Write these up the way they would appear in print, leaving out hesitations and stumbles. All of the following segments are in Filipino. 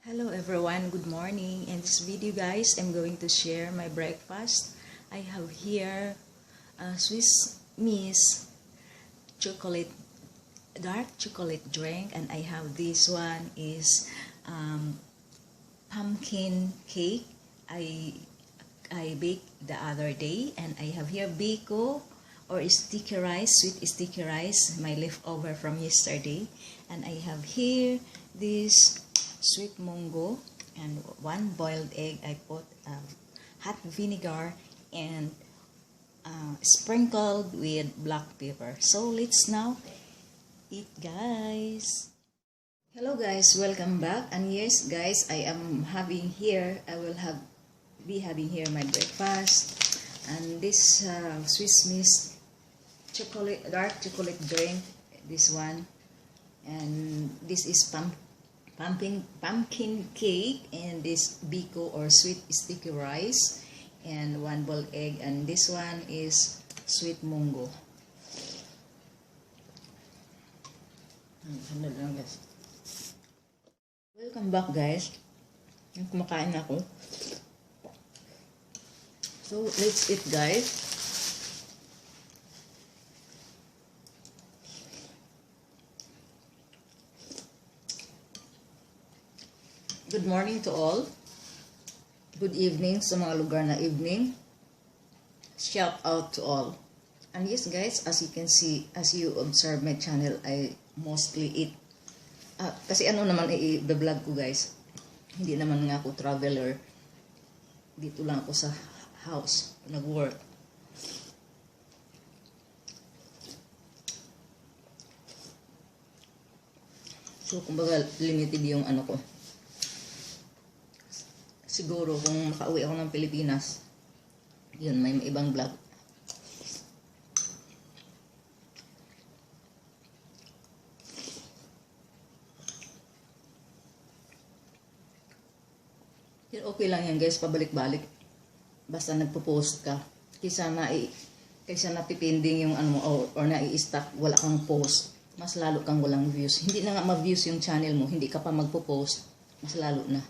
Hello everyone, good morning. In this video guys, I'm going to share my breakfast. I have here a Swiss Miss chocolate, dark chocolate drink, and I have this one is pumpkin cake. I baked the other day, and I have here biko or sticky rice, sweet sticky rice, my leftover from yesterday, and I have here this sweet monggo and one boiled egg. I put hot vinegar and sprinkled with black pepper. So let's now eat, guys. Hello guys, welcome back. And yes guys, I will be having here my breakfast, and this Swiss Miss dark chocolate drink, this one, and this is pumpkin cake, and this biko or sweet sticky rice, and one boiled egg, and this one is sweet monggo. Welcome back guys. Kumakain ako. So let's eat guys. Good morning to all. Good evening sa mga lugar na evening. Shout out to all. And yes guys, as you can see, as you observe my channel, I mostly eat. Kasi ano naman i-vlog ko guys. Hindi naman nga ako traveler. Dito lang ako sa house, nag-work. So kumbaga limited yung ano ko. Siguro kung makauwi ako ng Pilipinas, yun, may ibang vlog. Yun, okay lang yan guys, pabalik-balik. Basta nagpo-post ka. Kaysa napipinding yung ano mo, or nai-stack, wala kang post. Mas lalo kang walang views. Hindi na nga ma-views yung channel mo, hindi ka pa magpo-post, mas lalo na.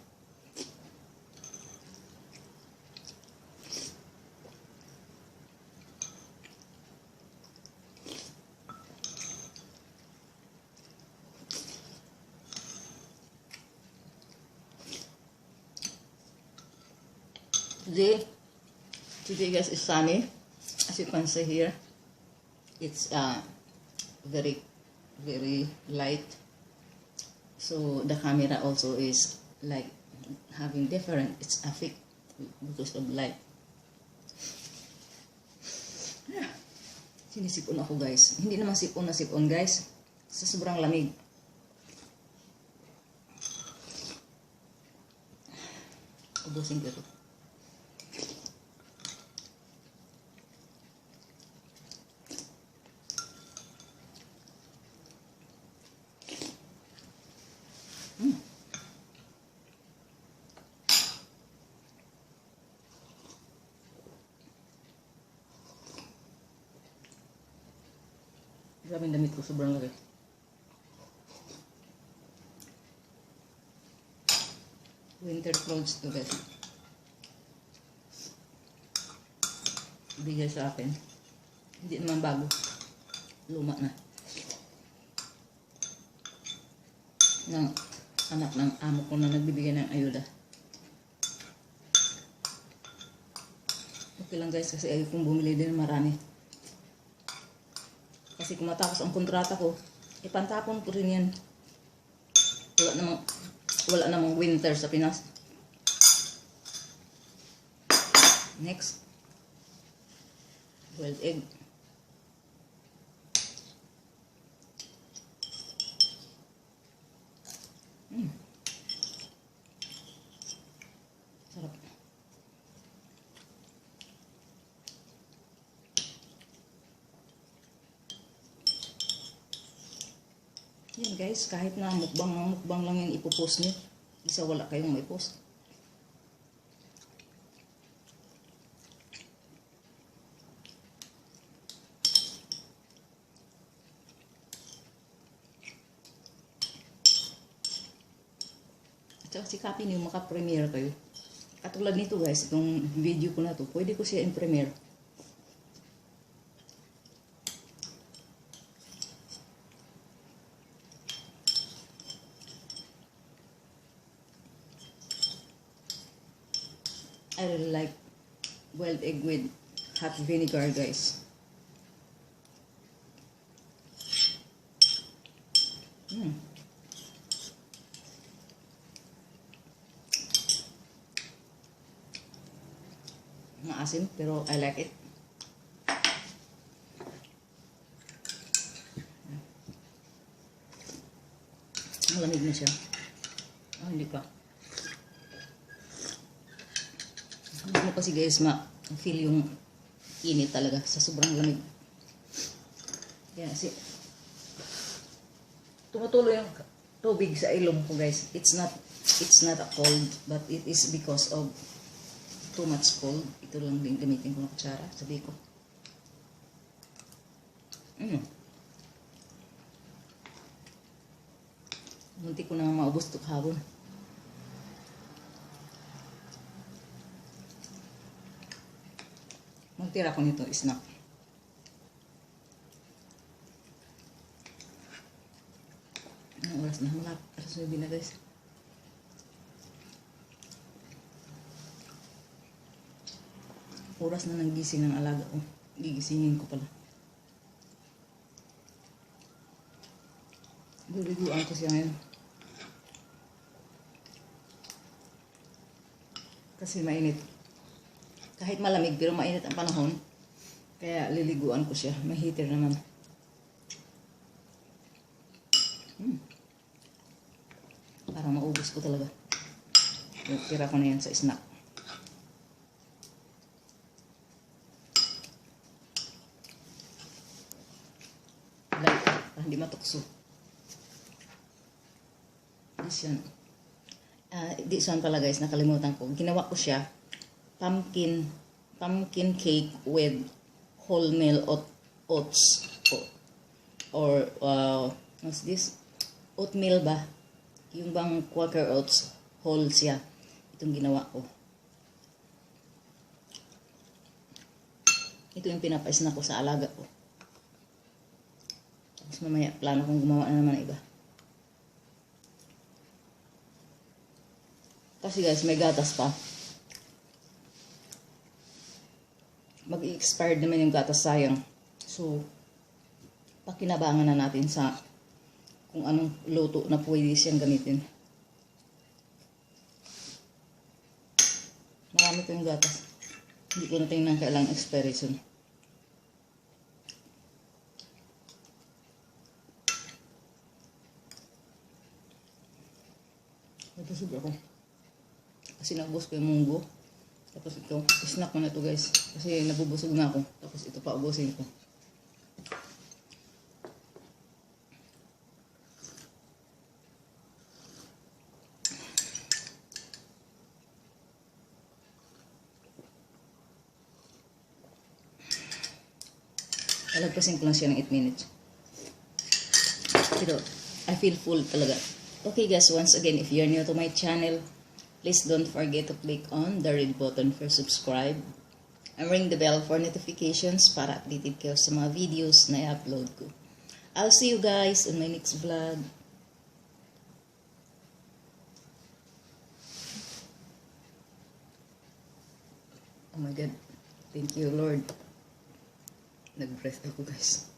Today guys is sunny, as you can see here. It's very light, so the camera also is like having different, it's affect because of light. Sinisipon ako guys, hindi naman sipon na sipon guys, sa sobrang lamig. Ubusin ko ito. Grabe ang damit ko, sobrang laki. Winter clothes to guys. Bigay sa akin. Hindi naman bago. Luma na. Ng anak ng amo ko na nagbibigay ng ayuda. Okay lang guys, kasi ayaw kong bumili din marami. Kasi kung matapos ang kontrata ko, ipantapon ko rin yan. Wala namang winter sa Pinas. Next, boiled egg. Sarap. Yan guys, kahit na mukbang lang yan ipopost nyo, isa wala kayong may post. Tsaka sikapin yung maka-premiere kayo. Katulad nito guys, itong video ko na to, pwede ko siya in-premiere. I really like boiled egg with hot vinegar guys. Maasim pero I like it. Malamig na siya. Oh, hindi pa. Hindi mo kasi guys ma-feel yung init talaga sa sobrang lamig. Kaya tumutuloy yung tubig sa ilong ko guys. It's not a cold, but it is because of too much cold. Ito lang din gamitin ko ng kutsara sa biko. Munti ko na maubos ito kahapon. Magtira ko nito snack. Anong oras na? Malapit. Alas 9 na guys. Oras na nang gising ng alaga ko. Gigisingin ko pala. Liliguan ko siya ngayon. Kasi mainit. Kahit malamig pero mainit ang panahon. Kaya liliguan ko siya. May heater naman. Para maubos ko talaga. Tira ko na yan sa snack. Hindi matukso. This one pala guys, nakalimutan ko. Ginawa ko siya pumpkin cake with wholemeal oats or what's this? Oatmeal ba? Yung bang Quaker oats, whole siya. Itong ginawa ko. Ito yung pinapais-na ko sa alaga ko. Tapos mamaya, plano kong gumawa na naman iba. Kasi guys, may gatas pa. Mag-i-expired naman yung gatas, sayang. So, pakinabangan na natin sa kung anong luto na pwede siyang gamitin. Marami ko yung gatas. Hindi ko na tingnan kailang expiration. Nabusog ako. Kasi naubos ko yung monggo. Tapos ito, snack ko na ito guys. Kasi nabubusog na ako. Tapos ito pa ubusin ko. Alagpasin ko lang siya ng 8 minutes. Pero, I feel full talaga. Okay guys, once again, if you're new to my channel, please don't forget to click on the red button for subscribe and ring the bell for notifications para updated kayo sa mga videos na i-upload ko. I'll see you guys on my next vlog. Oh my God. Thank you, Lord. Nag-breath ako guys.